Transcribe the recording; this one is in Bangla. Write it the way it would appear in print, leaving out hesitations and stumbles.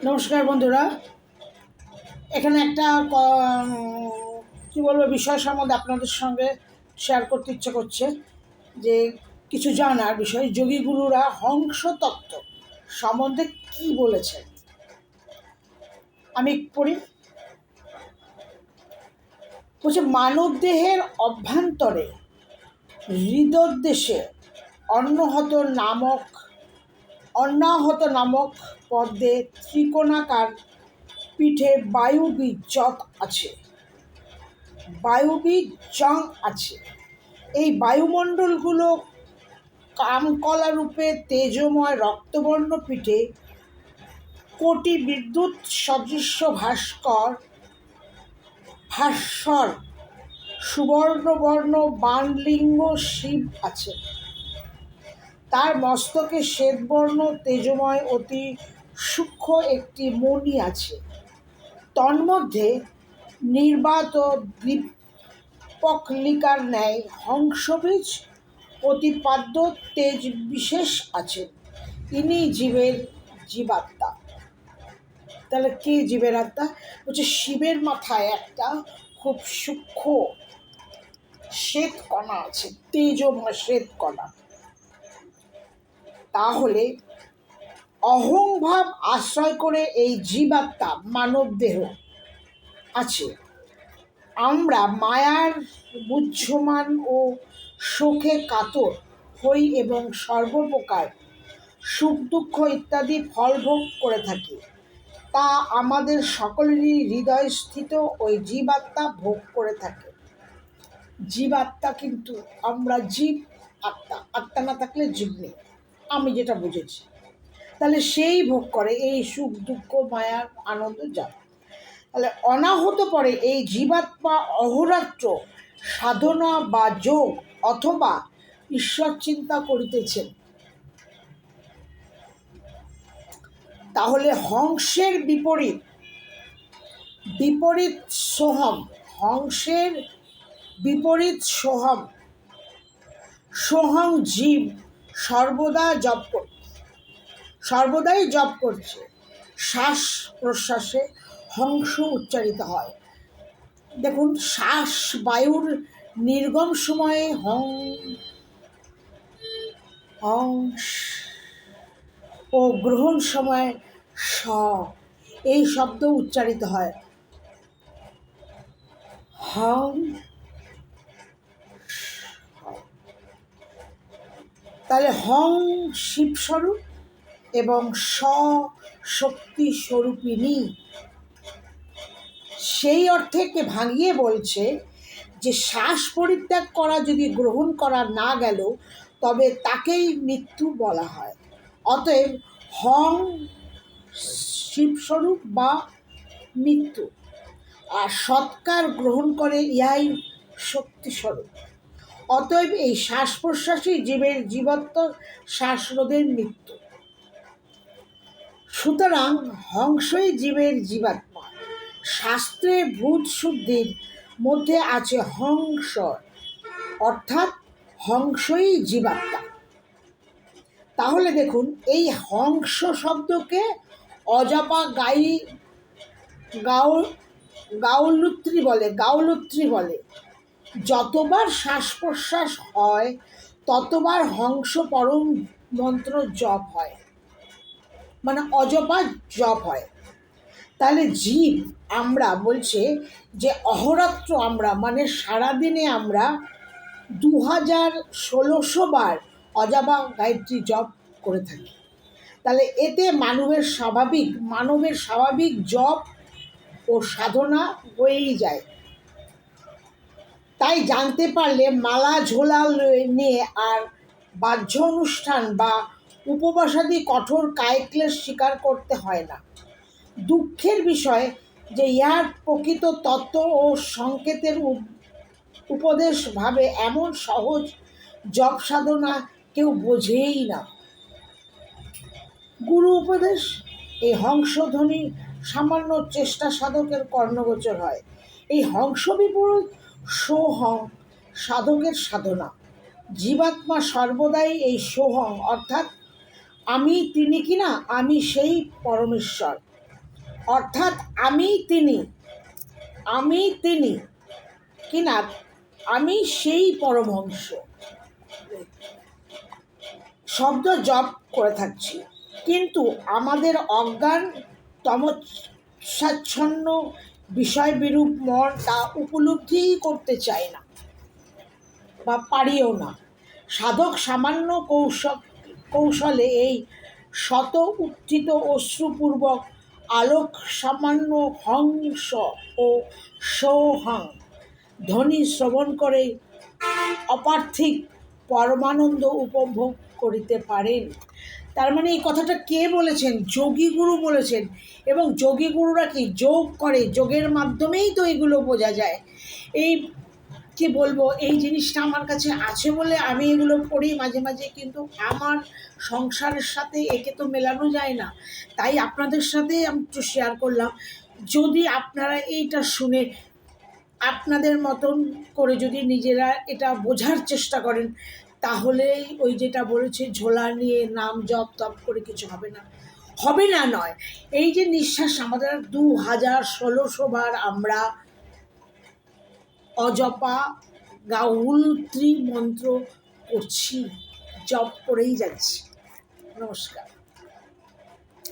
নমস্কার বন্ধুরা, এখানে একটা কী বলবো বিষয় সম্বন্ধে আপনাদের সঙ্গে শেয়ার করতে ইচ্ছে করছে যে কিছু জানার বিষয়। যোগীগুরুরা হংস তত্ত্ব সম্বন্ধে কী বলেছে আমি পড়ি। বলছে, মানব দেহের অভ্যন্তরে হৃদোদ্দেশে অন্নাহত নামক পদ্মে ত্রিকোণাকার পিঠে বায়ুবীজং আছে। এই বায়ুমণ্ডলগুলো কামকলা রূপে তেজময় রক্তবর্ণ পিঠে কোটি বিদ্যুৎ সদৃশ্য ভাস্বর সুবর্ণবর্ণ বাণলিঙ্গ শিব আছে। তার মস্তকে শ্বেতবর্ণ তেজময় অতি সূক্ষ্ম একটি মণি আছে। তন্মধ্যে নির্বাত দীপকলিকার ন্যায় হংসবীজ প্রতিপাদ্য তেজ বিশেষ আছে। ইনি জীবের জীবাত্মা। তাহলে কে জীবের আত্মা? বলছে, শিবের মাথায় একটা খুব সূক্ষ্ম শ্বেত কণা আছে, তেজময় শ্বেত কণা। তাহলে অহংভাব আশ্রয় করে এই জীবাত্মা মানব দেহ আছে। আমরা মায়ার বুহ্যমান ও শোকে কাতর হই এবং সর্বপ্রকার সুখ দুঃখ ইত্যাদি ফল ভোগ করে থাকি। তা আমাদের সকলেরই হৃদয়স্থিত ওই জীবাত্মা ভোগ করে থাকে। জীবাত্মা কিন্তু আমরা জীব, আত্মা না থাকলে জীব নেই, আমি যেটা বুঝেছি। তাহলে সেই ভোগ করে এই সুখ দুঃখ মায়ার আনন্দ যায়। তাহলে অনাহত পরে এই জীবাত্মা অহোরাত্র সাধনা বা যোগ অথবা ঈশ্বর চিন্তা করিতেছেন। তাহলে হংসের বিপরীত সোহম জীব সর্বদাই জপ করছে। শ্বাস প্রশ্বাসে হংস উচ্চারিত হয়। দেখুন, শ্বাস বায়ুর নির্গম সময়ে হংস ও গ্রহণ সময়ে স এই শব্দ উচ্চারিত হয়। হং, তাহলে হং শিবস্বরূপ এবং স শক্তি স্বরূপিণী। সেই অর্থে ভাঙিয়ে বলছে যে শ্বাস পরিত্যাগ করা যদি গ্রহণ করা না গেল তবে তাকেই মৃত্যু বলা হয়। অতএব হং শিবস্বরূপ বা মৃত্যু, আর সৎকার গ্রহণ করে ইহাই শক্তিস্বরূপ। অতএব এই শ্বাস প্রশ্বাসই জীবের জীবত্ব, শ্বাসরোধের মৃত্যু। সুতরাং হংসই জীবের জীবাত্মা। শাস্ত্রে ভূত শুদ্ধির মধ্যে আছে হংস, অর্থাৎ হংসই জীবাত্মা। তাহলে দেখুন, এই হংস শব্দকে অজাপা গাউলুত্রি বলে। যতবার শ্বাস প্রশ্বাস হয় ততবার হংস পরম মন্ত্র জপ হয়, মানে অজপা জপ হয়। তাহলে জীব আমরা বলছে যে অহরাত্র আমরা, মানে সারাদিনে আমরা 2600 বার অজপা গায়ত্রী জপ করে থাকি। তাহলে এতে মানবের স্বাভাবিক জপ ও সাধনা হয়েই যায়। তাই জানতে পারলে মালা ঝোলা নিয়ে আর বাহ্য অনুষ্ঠান বা উপবাসাদি কঠোর কায়ক্লেশ স্বীকার করতে হয় না। দুঃখের বিষয় যে ইহার প্রকৃত তত্ত্ব ও সংকেতের উপদেশ ভাবে এমন সহজ জপ সাধনা কেউ বোঝেই না। গুরু উপদেশ এই হংসধ্বনি সামান্য চেষ্টা সাধকের কর্ণগোচর হয়। এই হংস বিপরীত সোহং সাধকের সাধনা। জীবাত্মা সর্বদাই এই সোহং, অর্থাৎ আমি, তিনি কিনা আমি সেই পরমেশ্বর। অর্থাৎ আমি তিনি কিনা আমি সেই পরমহংস শব্দ জপ করে থাকছি, কিন্তু আমাদের অজ্ঞান তমসাচ্ছন্ন বিষয় বিরূপ মন তা উপলব্ধিই করতে চায় না বা পারিও না। সাধক সামান্য কৌশলে এই শত উত্থিত অশ্রুপূর্বক আলোক সামান্য হংস ও সৌহাং ধ্বনি শ্রবণ করে অপার্থিক পরমানন্দ উপভোগ করিতে পারেন। তার মানে এই কথাটা কে বলেছেন? যোগীগুরু বলেছেন। এবং যোগীগুরুরা কি যোগ করে, যোগের মাধ্যমেই তো এগুলো বোঝা যায়। এই কি বলবো, এই জিনিসটা আমার কাছে আছে বলে আমি এগুলো পড়ি মাঝে মাঝে, কিন্তু আমার সংসারের সাথে একে তো মেলানো যায় না। তাই আপনাদের সাথে আমি একটু শেয়ার করলাম। যদি আপনারা এইটা শুনে আপনাদের মতন করে যদি নিজেরা এটা বোঝার চেষ্টা করেন, তাহলেই ওই যেটা বলেছে ঝোলা নিয়ে নাম জপ তপ করে কিছু হবে না। হবে না নয়, এই যে নিঃশ্বাস আমাদের 2000-1600 বার আমরা অজপা গায়ত্রী মন্ত্র করছি, জপ করেই যাচ্ছি। নমস্কার।